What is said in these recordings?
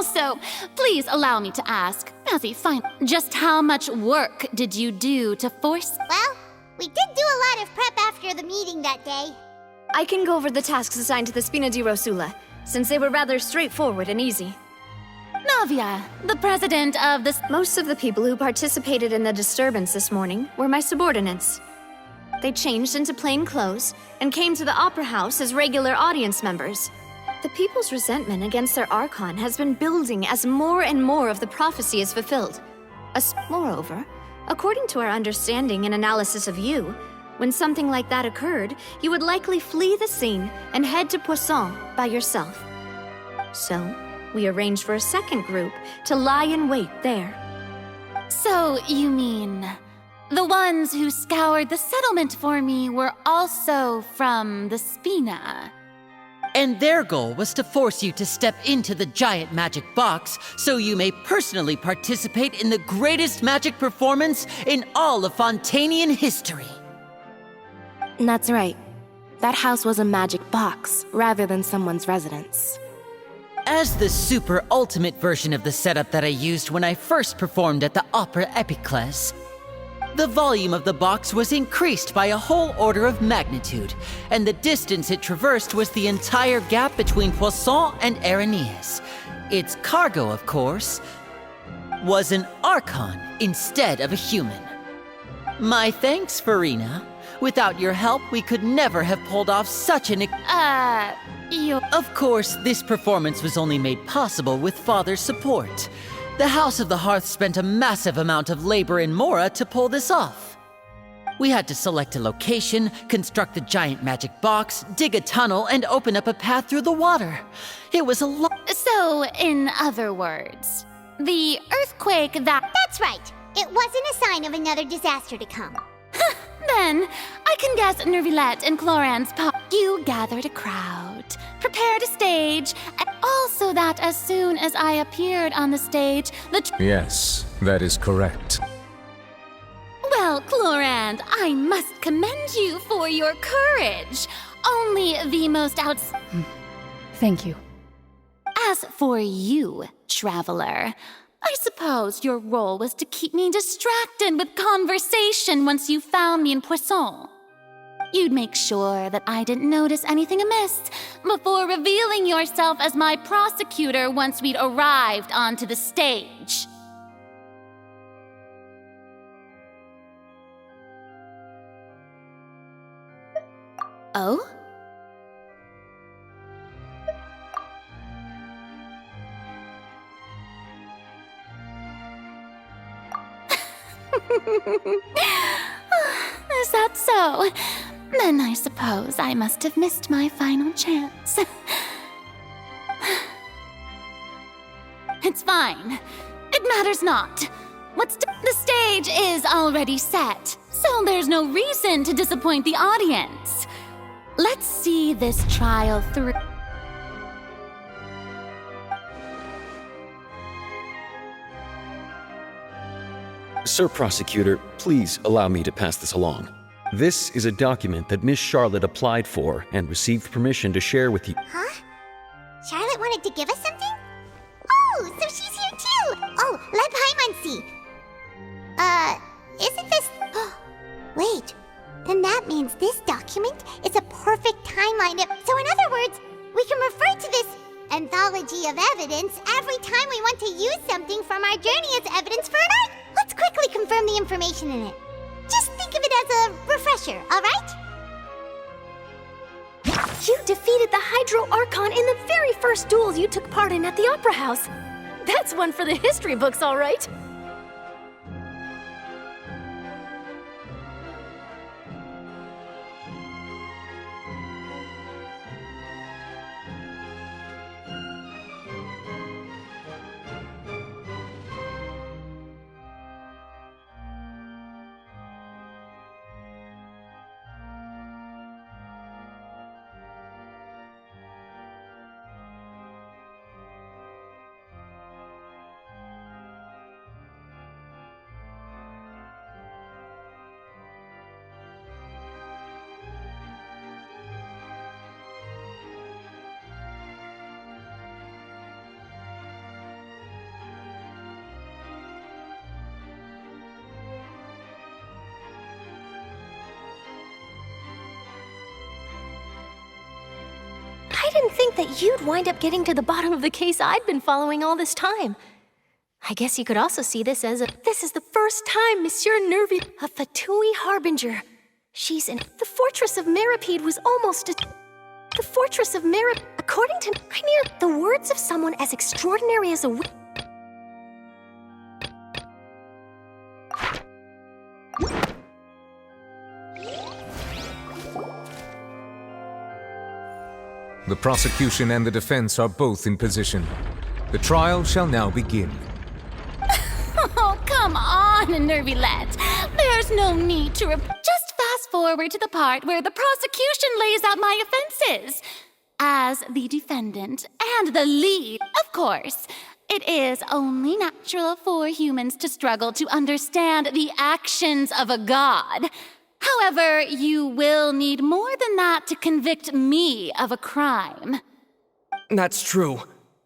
Also, please allow me to ask, just how much work did you do to force... Well, we did do a lot of prep after the meeting that day. I can go over the tasks assigned to the Spina di Rosula, since they were rather straightforward and easy. Navia, the president of the... Most of the people who participated in the disturbance this morning were my subordinates. They changed into plain clothes and came to the Opera House as regular audience members. The people's resentment against their Archon has been building as more and more of the prophecy is fulfilled. Moreover, according to our understanding and analysis of you, when something like that occurred, you would likely flee the scene and head to Poisson by yourself. So, we arranged for a second group to lie in wait there. So, you mean... the ones who scoured the settlement for me were also from the Spina? And their goal was to force you to step into the giant magic box so you may personally participate in the greatest magic performance in all of Fontanian history. That's right. That house was a magic box, rather than someone's residence. As the super ultimate version of the setup that I used when I first performed at the Opera Epiclese, the volume of the box was increased by a whole order of magnitude, and the distance it traversed was the entire gap between Poisson and Araneas. Its cargo, of course, was an Archon instead of a human. My thanks, Farina. Without your help, we could never have pulled off such an... Of course, this performance was only made possible with Father's support. The House of the Hearth spent a massive amount of labor in Mora to pull this off. We had to select a location, construct a giant magic box, dig a tunnel, and open up a path through the water. It was a lot. So, in other words, the earthquake that... That's right. It wasn't a sign of another disaster to come. Then, I can guess Nervilette and Cloran's pop. You gathered a crowd, prepared a stage, and also that as soon as I appeared on the stage, Yes, that is correct. Well, Clorand, I must commend you for your courage. Only the most Thank you. As for you, traveler, I suppose your role was to keep me distracted with conversation once you found me in Poisson. You'd make sure that I didn't notice anything amiss before revealing yourself as my prosecutor once we'd arrived onto the stage. Oh? Is that so? Then I suppose I must have missed my final chance. It's fine. It matters not. The stage is already set, so there's no reason to disappoint the audience. Let's see this trial through. Sir Prosecutor, please allow me to pass this along. This is a document that Miss Charlotte applied for and received permission to share with you. Huh? Charlotte wanted to give us something? Oh, so she's here too! Oh, Leb Hymansi. Isn't this... Wait, then that means this document is a perfect timeline of... So in other words, we can refer to this anthology of evidence every time we want to use something from our journey as evidence for an art. Let's quickly confirm the information in it. Just think of it as a refresher, all right? You defeated the Hydro Archon in the very first duel you took part in at the Opera House. That's one for the history books, all right. didn't think that you'd wind up getting to the bottom of the case I'd been following all this time. I guess you could also see this as this is the first time Monsieur Nervi, a Fatui Harbinger. She's in the Fortress of Meripede was almost the Fortress of Meripede. According to Rainier, the words of someone as extraordinary as a The prosecution and the defense are both in position. The trial shall now begin. Oh, come on, Nervilette. There's no need to just fast forward to the part where the prosecution lays out my offenses. As the defendant and the lead, of course, it is only natural for humans to struggle to understand the actions of a god. However, you will need more than that to convict me of a crime. That's true,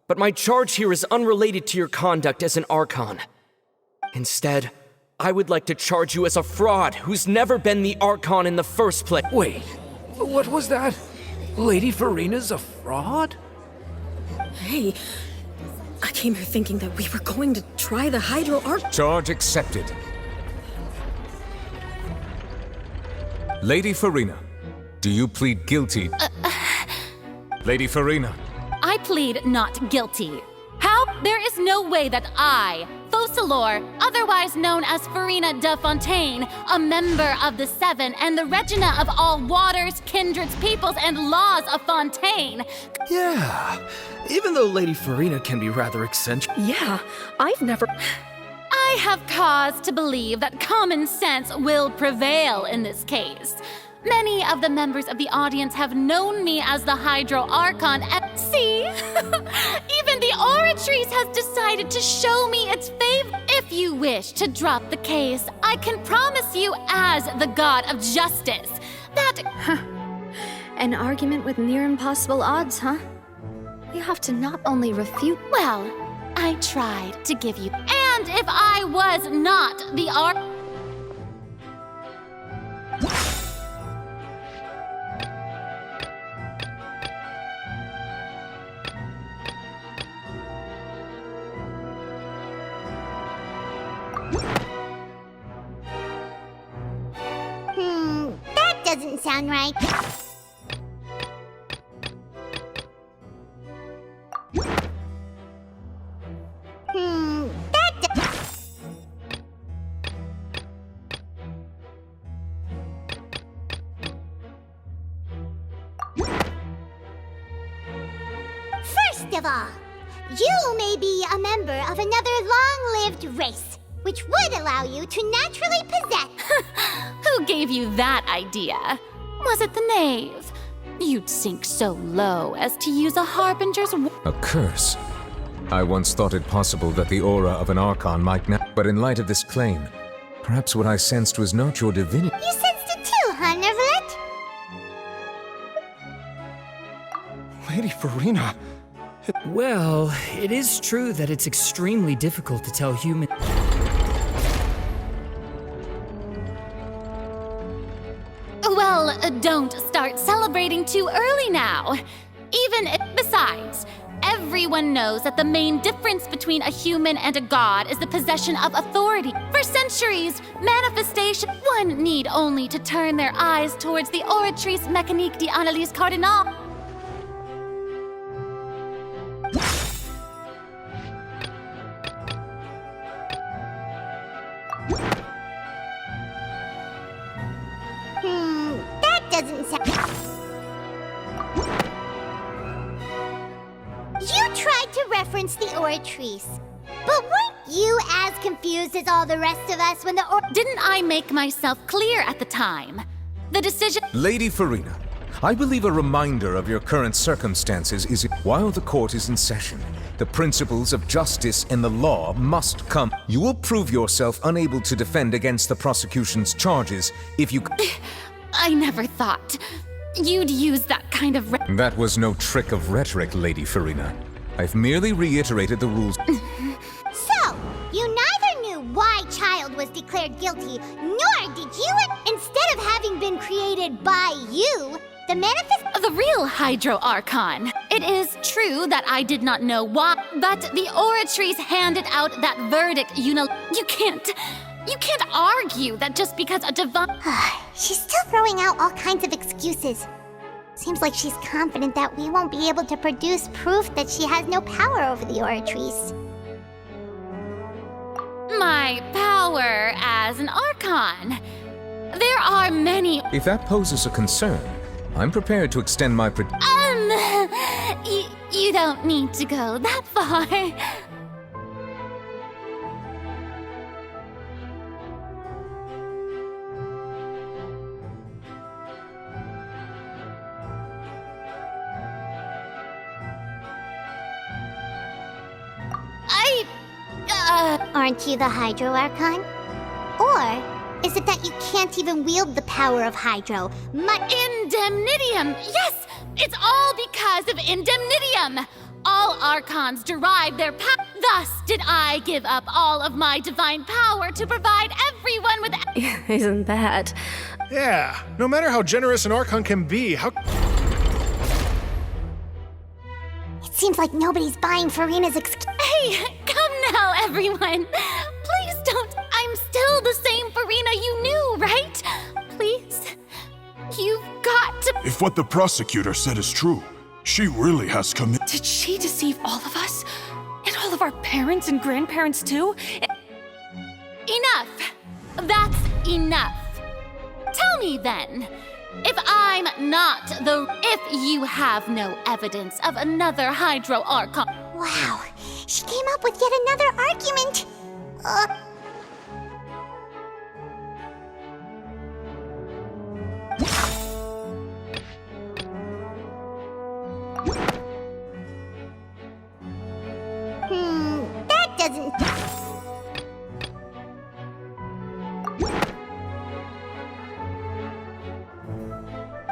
but my charge here is unrelated to your conduct as an Archon. Instead, I would like to charge you as a fraud who's never been the Archon in the first place. Wait, what was that? Lady Farina's a fraud? Hey, I came here thinking that we were going to try the Hydro Arc. Charge accepted. Lady Farina, do you plead guilty? Lady Farina. I plead not guilty. How? There is no way that I, Focalor, otherwise known as Farina de Fontaine, a member of the Seven and the Regina of all waters, kindreds, peoples, and laws of Fontaine. Yeah, even though Lady Farina can be rather eccentric. Yeah, I've never... I have cause to believe that common sense will prevail in this case. Many of the members of the audience have known me as the Hydro Archon and see, even the Oratrice has decided to show me its favor. If you wish to drop the case, I can promise you as the god of justice that... An argument with near impossible odds, huh? You have to not only refute... Well, I tried to give you... And if I was not the That doesn't sound right. First of all, you may be a member of another long-lived race, which would allow you to naturally possess... Who gave you that idea? Was it the knave? You'd sink so low as to use a harbinger's... A curse. I once thought it possible that the aura of an Archon might now... But in light of this claim, perhaps what I sensed was not your divinity. You sensed it too, huh, Nervalet? Lady Farina... Well, it is true that it's extremely difficult to tell human... Well, don't start celebrating too early now. Besides, everyone knows that the main difference between a human and a god is the possession of authority. For centuries, manifestation, one need only to turn their eyes towards the Oratrice Mécanique d'Analyse Cardinal. That doesn't sound... You tried to reference the Oratrice, but weren't you as confused as all the rest of us when the Didn't I make myself clear at the time? The decision... Lady Farina, I believe a reminder of your current circumstances is while the court is in session, the principles of justice and the law must come. You will prove yourself unable to defend against the prosecution's charges if you... I never thought you'd use that kind of... That was no trick of rhetoric, Lady Farina. I've merely reiterated the rules. So, you neither knew why Child was declared guilty, nor did you, instead of having been created by you, The manifest. The real Hydro Archon. It is true that I did not know why, but the Oratries handed out that verdict. You can't argue that just because a divine. She's still throwing out all kinds of excuses. Seems like she's confident that we won't be able to produce proof that she has no power over the Oratries. My power as an Archon. There are many. If that poses a concern, I'm prepared to extend my You don't need to go that far. Aren't you the Hydro Archon? Or is it that you can't even wield the power of Hydro? Indemnitium! Yes! It's all because of Indemnitium! All Archons derive their power. Thus did I give up all of my divine power to provide everyone with. Isn't that? Yeah, no matter how generous an Archon can be, how. It seems like nobody's buying Farina's excuse. Hey, come now, everyone. Please don't. I'm still the same Farina you knew, right? Please. You've got to. If what the prosecutor said is true, she really has committed. Did she deceive all of us? And all of our parents and grandparents too? Enough! That's enough. Tell me then, if you have no evidence of another Hydro Archon. Wow, she came up with yet another argument. That doesn't.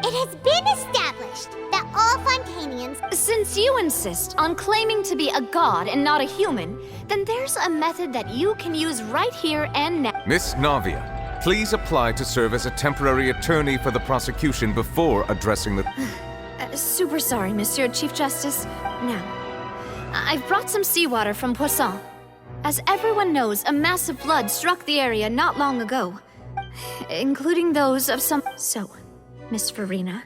It has been established that all Fontanians. Since you insist on claiming to be a god and not a human, then there's a method that you can use right here and now. Miss Navia, please apply to serve as a temporary attorney for the prosecution before addressing the. Super sorry, Monsieur Chief Justice. Now, I've brought some seawater from Poisson. As everyone knows, a massive flood struck the area not long ago, including those of some. So, Miss Farina,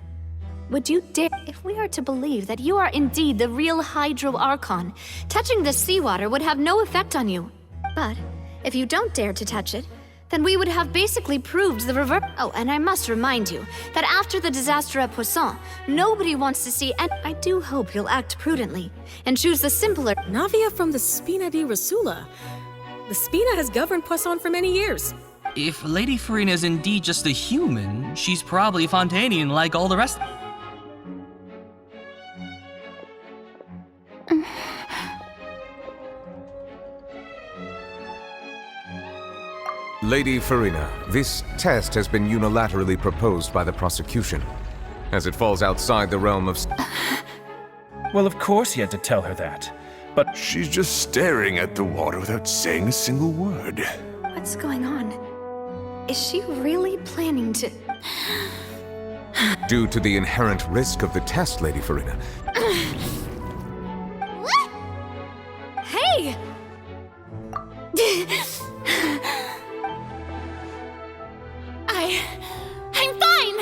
would you dare, if we are to believe that you are indeed the real Hydro Archon, touching this seawater would have no effect on you. But if you don't dare to touch it, then we would have basically proved the reverse. Oh, and I must remind you that after the disaster at Poisson, nobody wants to see, and I do hope you'll act prudently and choose the simpler. Navia from the Spina di Rasula. The Spina has governed Poisson for many years. If Lady Farina is indeed just a human, she's probably Fontanian like all the rest. Lady Farina, this test has been unilaterally proposed by the prosecution, as it falls outside the realm of. Well, of course he had to tell her that, but. She's just staring at the water without saying a single word. What's going on? Is she really planning to... Due to the inherent risk of the test, Lady Farina. What? Hey! I'm fine!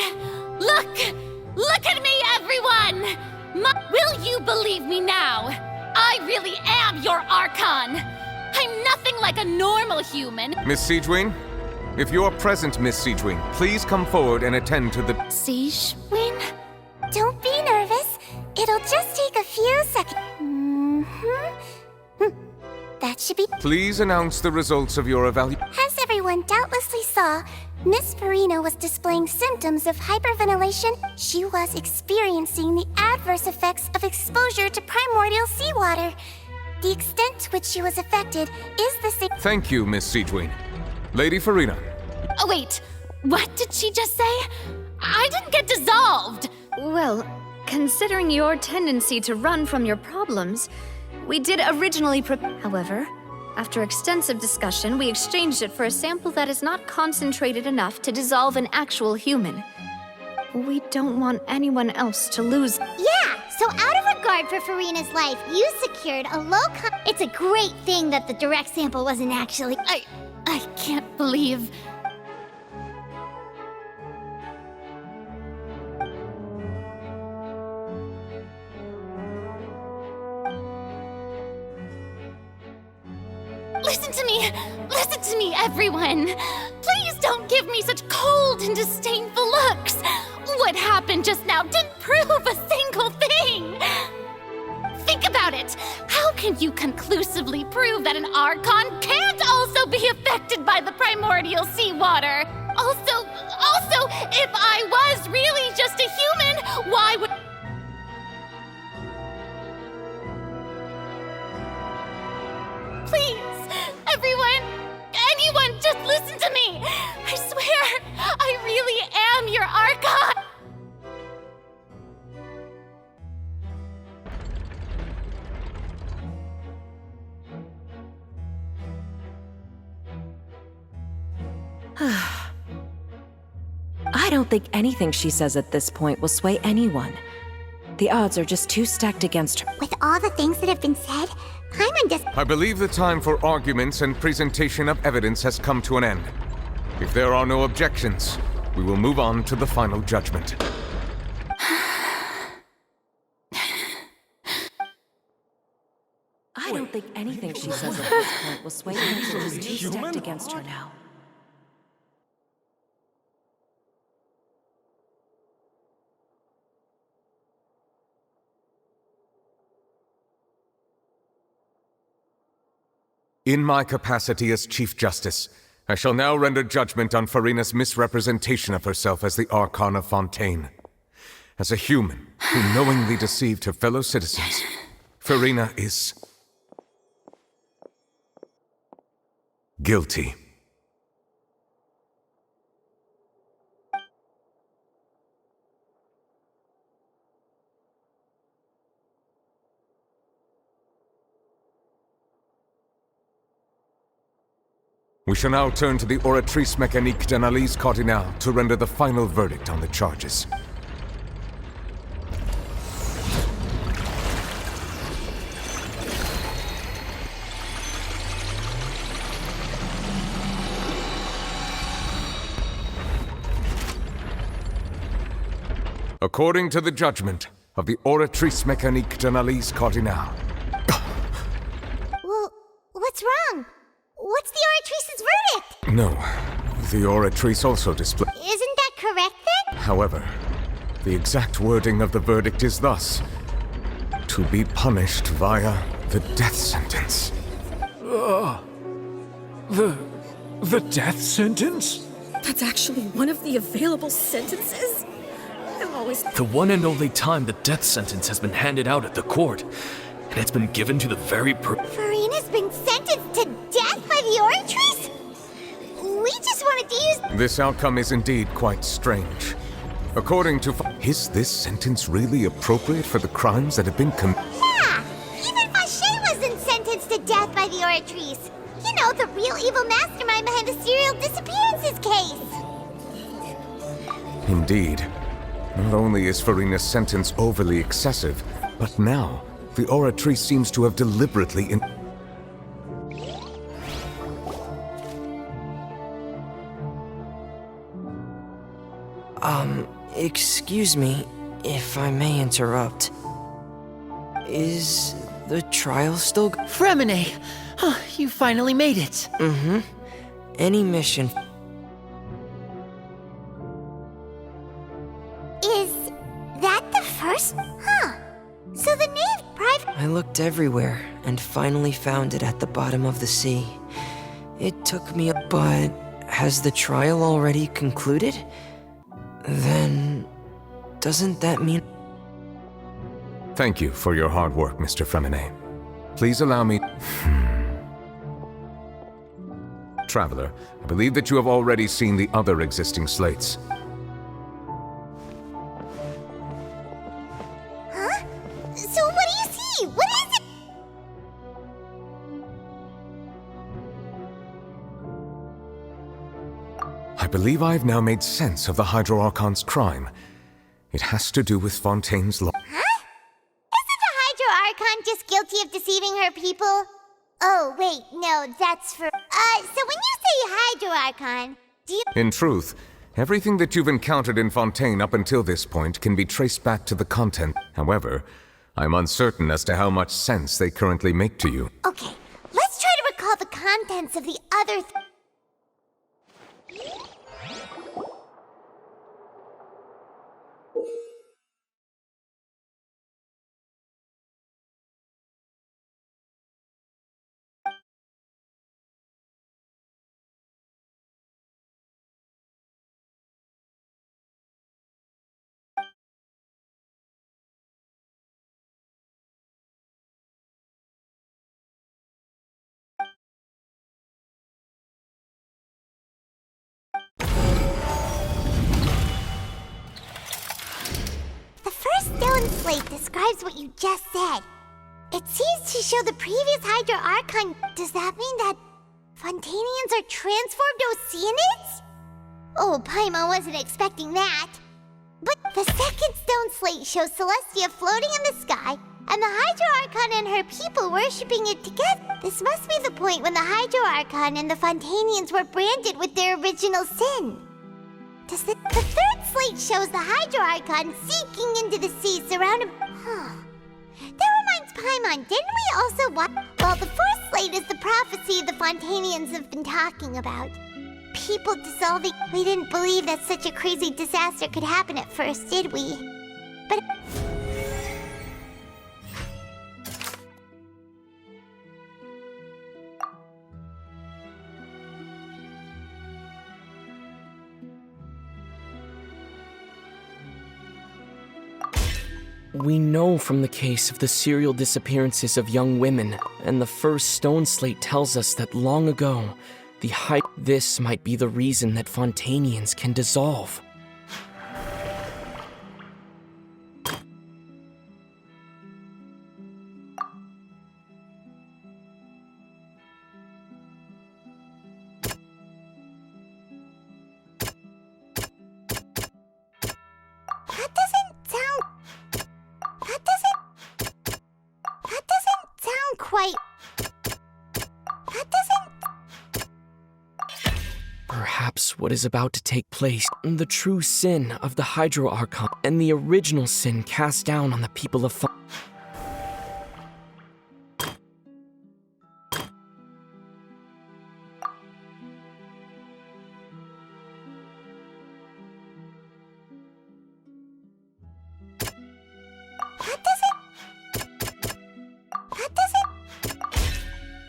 Look at me, everyone! Will you believe me now? I really am your Archon! I'm nothing like a normal human. Miss Siegewin? If you're present, Miss Siegewin, please come forward and attend to the... Siegewin? Don't be nervous. It'll just take a few seconds. That should be... Please announce the results of your evaluation. As everyone doubtlessly saw, Miss Farina was displaying symptoms of hyperventilation. She was experiencing the adverse effects of exposure to primordial seawater. The extent to which she was affected is the same. Thank you, Miss Siegewin. Lady Farina. Oh, wait. What did she just say? I didn't get dissolved. Well, considering your tendency to run from your problems, we did originally However, after extensive discussion, we exchanged it for a sample that is not concentrated enough to dissolve an actual human. We don't want anyone else to lose. Yeah, so out of regard for Farina's life, you secured a It's a great thing that the direct sample wasn't actually. I can't believe. Listen to me, everyone. Please don't give me such cold and disdainful looks. What happened just now didn't prove a single thing. Think about it. How can you conclusively prove that an Archon can't also be affected by the primordial seawater? Also, if I was really just a human, why would... Please, everyone, anyone, just listen to me. I swear, I really am your Archon. I don't think anything she says at this point will sway anyone. The odds are just too stacked against her. With all the things that have been said, Paimon does. I believe the time for arguments and presentation of evidence has come to an end. If there are no objections, we will move on to the final judgment. I don't think anything she says at this point will sway anyone. She's too stacked against her now. In my capacity as Chief Justice, I shall now render judgment on Farina's misrepresentation of herself as the Archon of Fontaine. As a human who knowingly deceived her fellow citizens, Farina is... guilty. We shall now turn to the Oratrice Mécanique d'Analyse Cardinale to render the final verdict on the charges. According to the judgment of the Oratrice Mécanique d'Analyse Cardinale. Well, what's wrong? What's the Oratrice's verdict? No, the Oratrice also displays. Isn't that correct then? However, the exact wording of the verdict is thus: to be punished via the death sentence. The death sentence? That's actually one of the available sentences? I'm always... The one and only time the death sentence has been handed out at the court, and it's been given to the very Farina's been sentenced to death by the Oratrice? We just wanted to use... This outcome is indeed quite strange. According to... Is this sentence really appropriate for the crimes that have been committed? Yeah! Even Fache wasn't sentenced to death by the Oratrice. You know, the real evil mastermind behind the serial disappearances case. Indeed. Not only is Farina's sentence overly excessive, but now the Oratrice seems to have deliberately Excuse me, if I may interrupt. Is the trial still... Fremine! Oh, you finally made it. Mm-hmm. Any mission... Is that the first? Huh. So the knave private... I looked everywhere and finally found it at the bottom of the sea. It took me... But has the trial already concluded? Then... doesn't that mean... Thank you for your hard work, Mr. Fremine. Please allow me... Traveler, I believe that you have already seen the other existing slates. Huh? So what do you see? What is it? I believe I have now made sense of the Hydro Archon's crime. It has to do with Fontaine's law. Huh? Isn't the Hydro Archon just guilty of deceiving her people? Oh, wait, no, that's for... so when you say Hydro Archon, do you... In truth, everything that you've encountered in Fontaine up until this point can be traced back to the content. However, I'm uncertain as to how much sense they currently make to you. Okay, let's try to recall the contents of the other... The first stone slate describes what you just said. It seems to show the previous Hydro Archon. Does that mean that Fontanians are transformed Oceanids? Oh, Paimon wasn't expecting that. But the second stone slate shows Celestia floating in the sky, and the Hydro Archon and her people worshipping it together. This must be the point when the Hydro Archon and the Fontanians were branded with their original sin. Does the third slate shows the Hydro Archon sinking into the sea surrounded... That reminds Paimon, didn't we also watch... Well, the fourth slate is the prophecy the Fontanians have been talking about. People dissolving... We didn't believe that such a crazy disaster could happen at first, did we? But... We know from the case of the serial disappearances of young women, and the first stone slate tells us that long ago, this might be the reason that Fontanians can dissolve. Perhaps what is about to take place, the true sin of the Hydro Archon, and the original sin cast down on the people of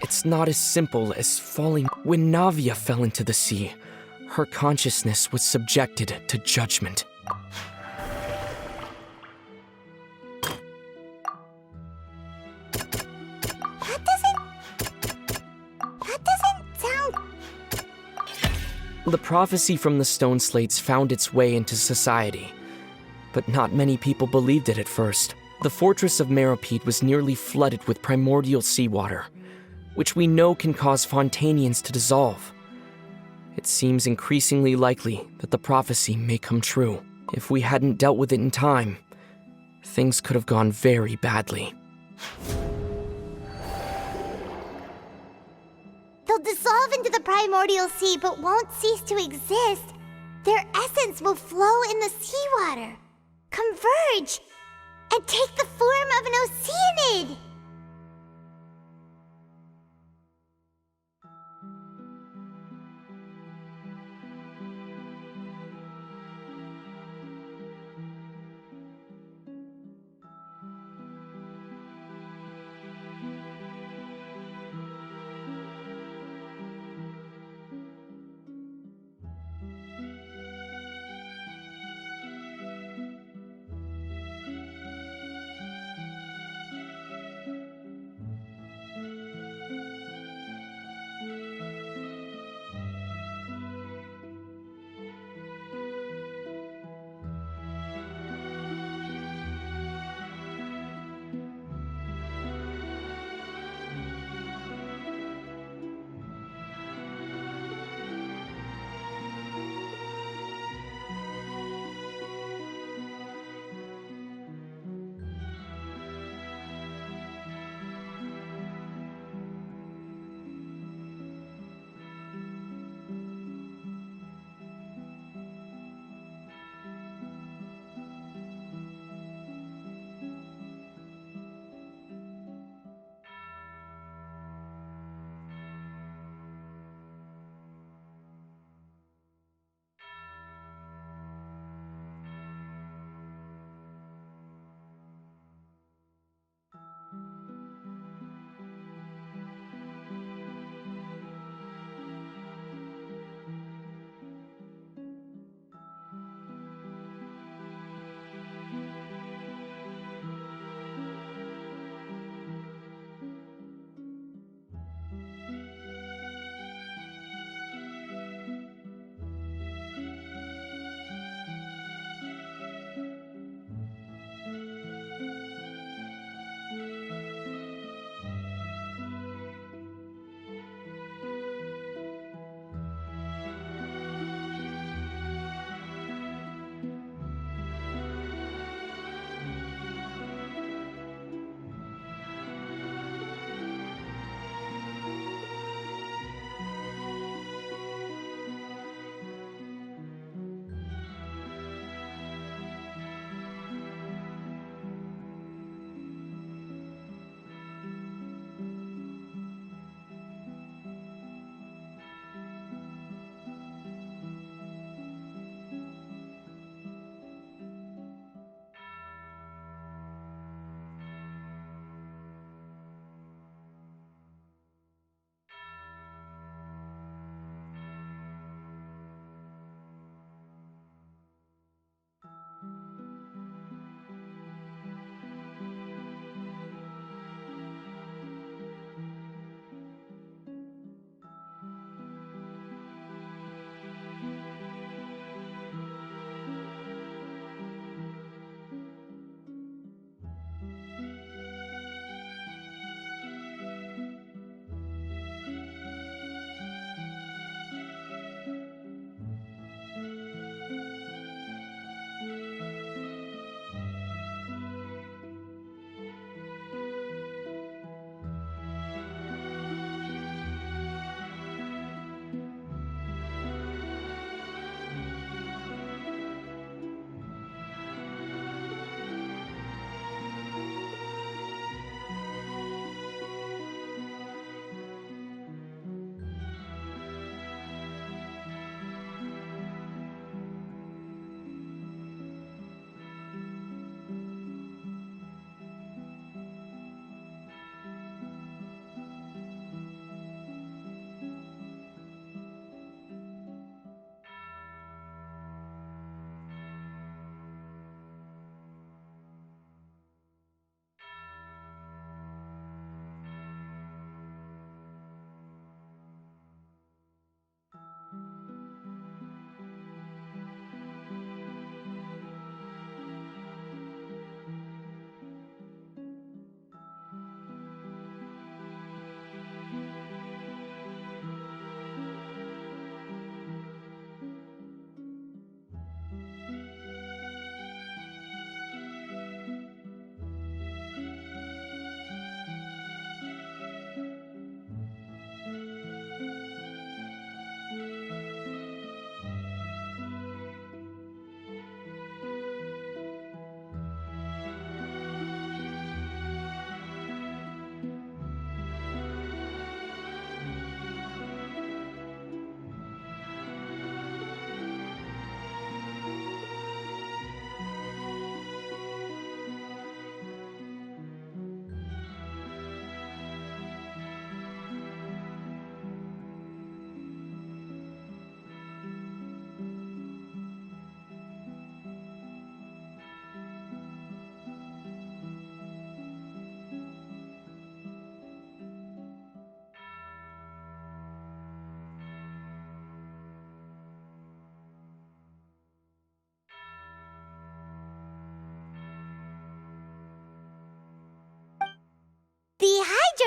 It's not as simple as falling. When Navia fell into the sea, her consciousness was subjected to judgment. That doesn't sound... The prophecy from the stone slates found its way into society, but not many people believed it at first. The fortress of Meropide was nearly flooded with primordial seawater, which we know can cause Fontanians to dissolve. It seems increasingly likely that the prophecy may come true. If we hadn't dealt with it in time, things could have gone very badly. They'll dissolve into the primordial sea but won't cease to exist. Their essence will flow in the seawater, converge, and take the form of an Oceanid.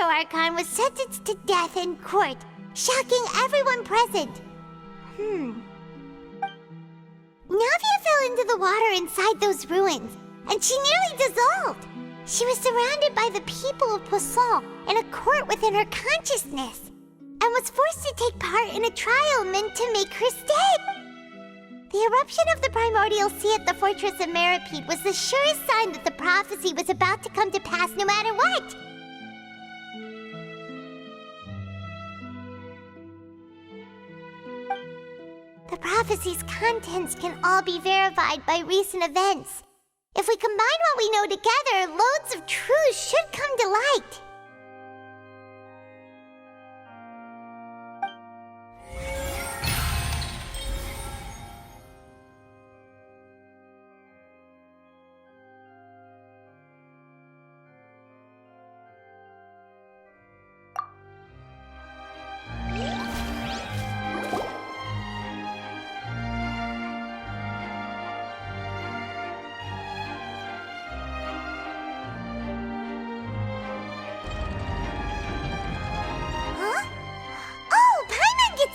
Hydro Archon was sentenced to death in court, shocking everyone present. Navia fell into the water inside those ruins, and she nearly dissolved. She was surrounded by the people of Poisson in a court within her consciousness, and was forced to take part in a trial meant to make her stay. The eruption of the primordial sea at the fortress of Meripede was the surest sign that the prophecy was about to come to pass no matter what. The prophecy's contents can all be verified by recent events. If we combine what we know together, loads of truths should come to light.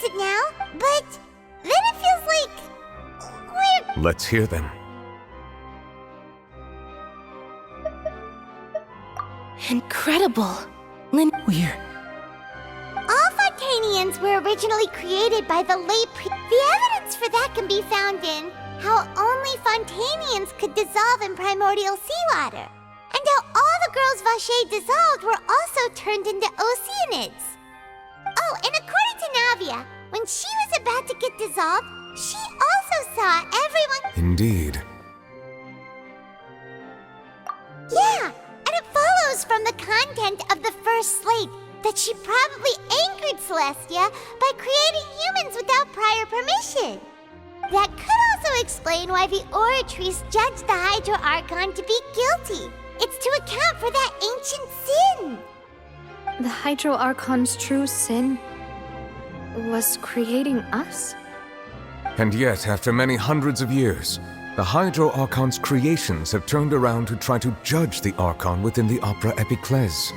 It now, but then it feels like we're... Let's hear them. Incredible. We're... All Fontanians were originally created by the late The evidence for that can be found in how only Fontanians could dissolve in primordial seawater, and how all the girls Vacher dissolved were also turned into Oceanids. Oh, and according to Navia, when she was about to get dissolved, she also saw everyone... Indeed. Yeah, and it follows from the content of the first slate that she probably angered Celestia by creating humans without prior permission. That could also explain why the Oratrice judged the Hydro Archon to be guilty. It's to account for that ancient sin. The Hydro Archon's true sin was creating us? And yet, after many hundreds of years, the Hydro Archon's creations have turned around to try to judge the Archon within the Opera Epiclese.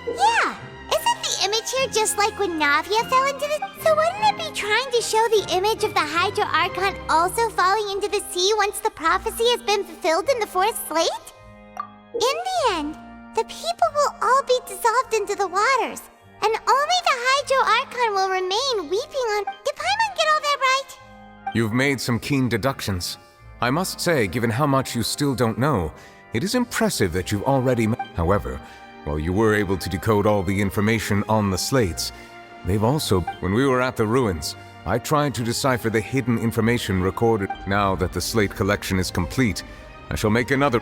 Yeah, isn't the image here just like when Navia fell into the... So wouldn't it be trying to show the image of the Hydro Archon also falling into the sea once the prophecy has been fulfilled in the fourth slate? In the end, the people will all be dissolved into the waters, and only the Hydro Archon will remain weeping on... Did Paimon get all that right? You've made some keen deductions. I must say, given how much you still don't know, it is impressive that you've already... However, while you were able to decode all the information on the slates, they've also... When we were at the ruins, I tried to decipher the hidden information recorded. Now that the slate collection is complete, I shall make another...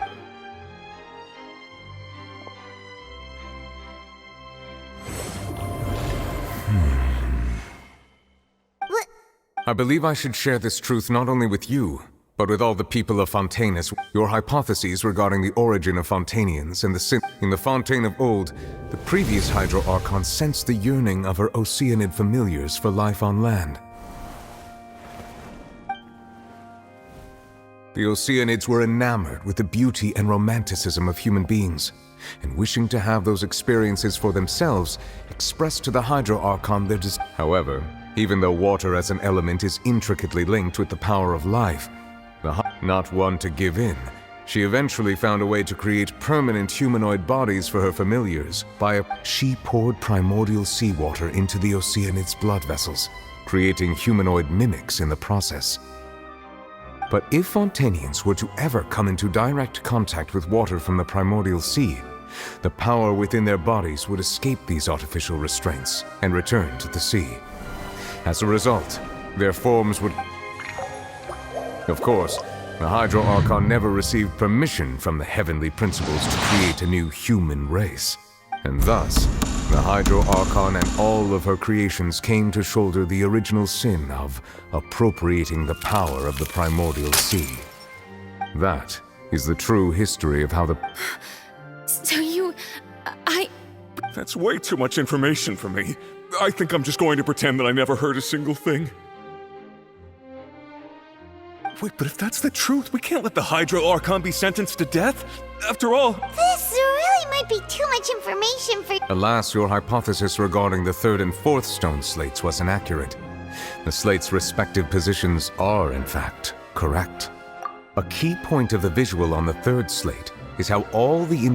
I believe I should share this truth not only with you, but with all the people of Fontainus. Your hypotheses regarding the origin of Fontanians and the sin in the Fontaine of old, the previous Hydro Archon sensed the yearning of her Oceanid familiars for life on land. The Oceanids were enamored with the beauty and romanticism of human beings, and wishing to have those experiences for themselves, expressed to the Hydro Archon their desire. However, even though water as an element is intricately linked with the power of life, not one to give in, she eventually found a way to create permanent humanoid bodies for her familiars she poured primordial seawater into the Oceanids' blood vessels, creating humanoid mimics in the process. But if Fontanians were to ever come into direct contact with water from the primordial sea, the power within their bodies would escape these artificial restraints and return to the sea. As a result, their forms would... Of course, the Hydro Archon never received permission from the heavenly principles to create a new human race. And thus, the Hydro Archon and all of her creations came to shoulder the original sin of appropriating the power of the primordial sea. That is the true history of how the... So you... That's way too much information for me. I think I'm just going to pretend that I never heard a single thing. Wait, but if that's the truth, we can't let the Hydro Archon be sentenced to death. After all... This really might be too much information for— Alas, your hypothesis regarding the third and fourth stone slates was inaccurate. The slates' respective positions are, in fact, correct. A key point of the visual on the third slate is how all the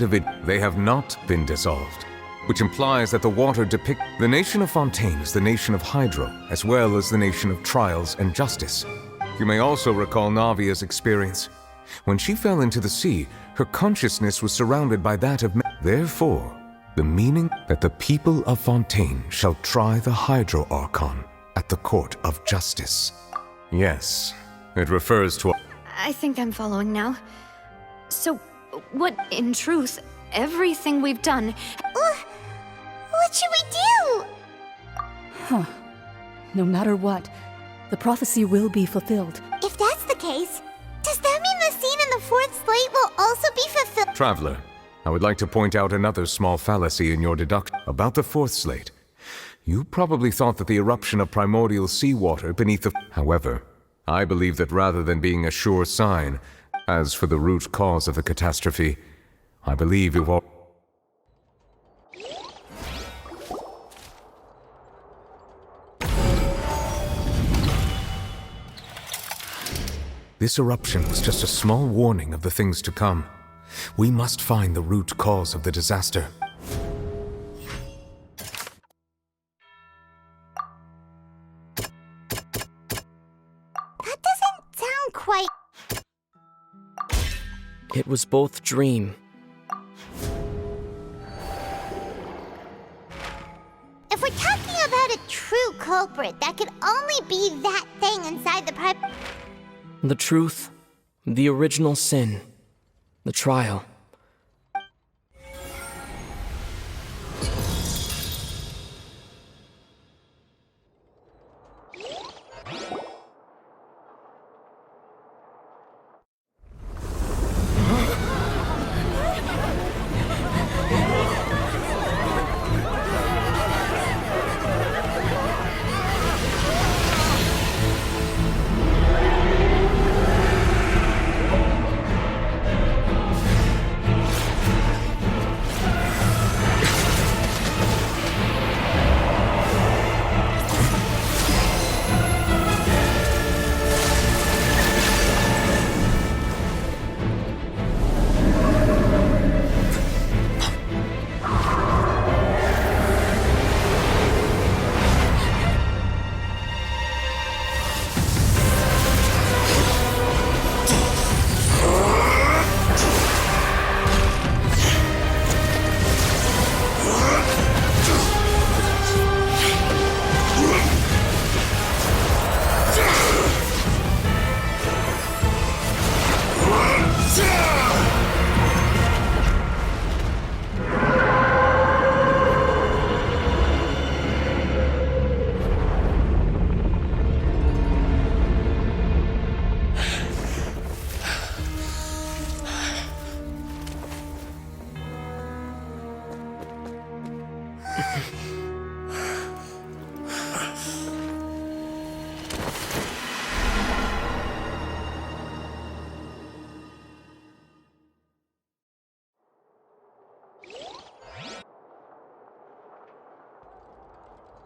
they have not been dissolved, which implies that the water the nation of Fontaine is the nation of Hydro, as well as the nation of Trials and Justice. You may also recall Navia's experience. When she fell into the sea, her consciousness was surrounded by that of Therefore, the meaning that the people of Fontaine shall try the Hydro Archon at the Court of Justice. Yes, it refers to I think I'm following now. So, what, in truth, everything we've done— What should we do? Huh. No matter what, the prophecy will be fulfilled. If that's the case, does that mean the scene in the fourth slate will also be fulfilled? Traveler, I would like to point out another small fallacy in your deduction about the fourth slate. You probably thought that the eruption of primordial seawater beneath the— However, I believe that rather than being a sure sign, as for the root cause of the catastrophe, I believe you've all— This eruption was just a small warning of the things to come. We must find the root cause of the disaster. That doesn't sound quite— It was both dream. If we're talking about a true culprit, that could only be that thing inside the pipe. The truth, the original sin, the trial.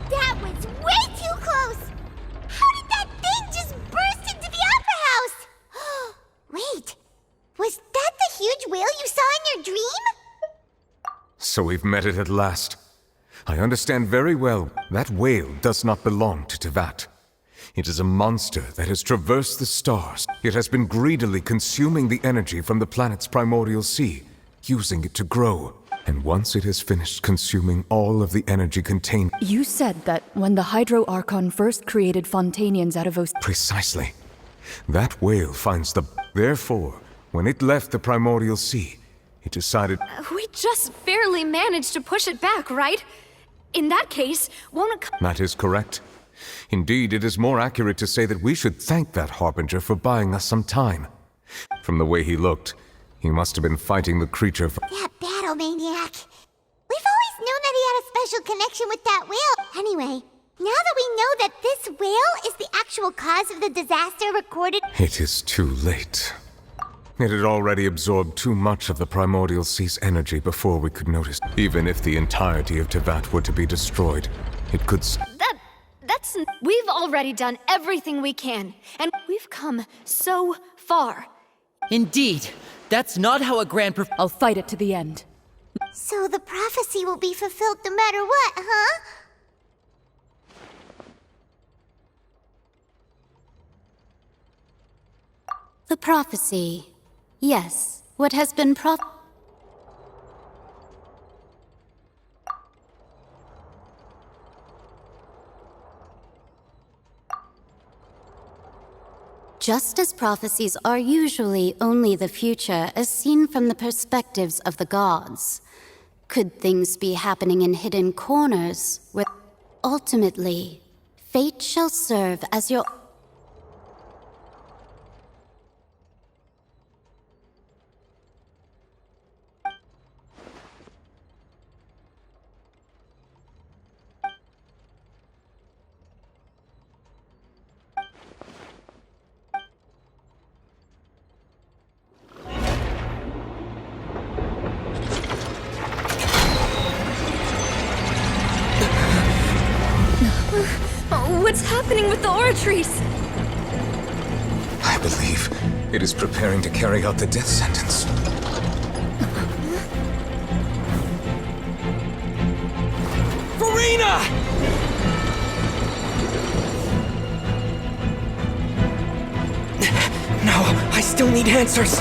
That was way too close! How did that thing just burst into the opera house? Wait, was that the huge whale you saw in your dream? So we've met it at last. I understand very well that whale does not belong to Tevat. It is a monster that has traversed the stars. It has been greedily consuming the energy from the planet's primordial sea, using it to grow. And once it has finished consuming all of the energy contained— You said that when the Hydro Archon first created Fontainians out of Precisely. That whale finds the— Therefore, when it left the primordial sea, it decided— We just barely managed to push it back, right? In that case, won't it— That is correct. Indeed, it is more accurate to say that we should thank that Harbinger for buying us some time. From the way he looked, he must have been fighting the creature for— That battle maniac. We've always known that he had a special connection with that whale. Anyway, now that we know that this whale is the actual cause of the disaster recorded— It is too late. It had already absorbed too much of the primordial sea's energy before we could notice. Even if the entirety of Tevat were to be destroyed, it could... We've already done everything we can, and we've come so far. Indeed. That's not how a grand I'll fight it to the end. So the prophecy will be fulfilled no matter what, huh? The prophecy. Yes, what has been Just as prophecies are usually only the future as seen from the perspectives of the gods, could things be happening in hidden corners where ultimately fate shall serve as your... What's happening with the oratories? I believe it is preparing to carry out the death sentence. Farina! No, I still need answers.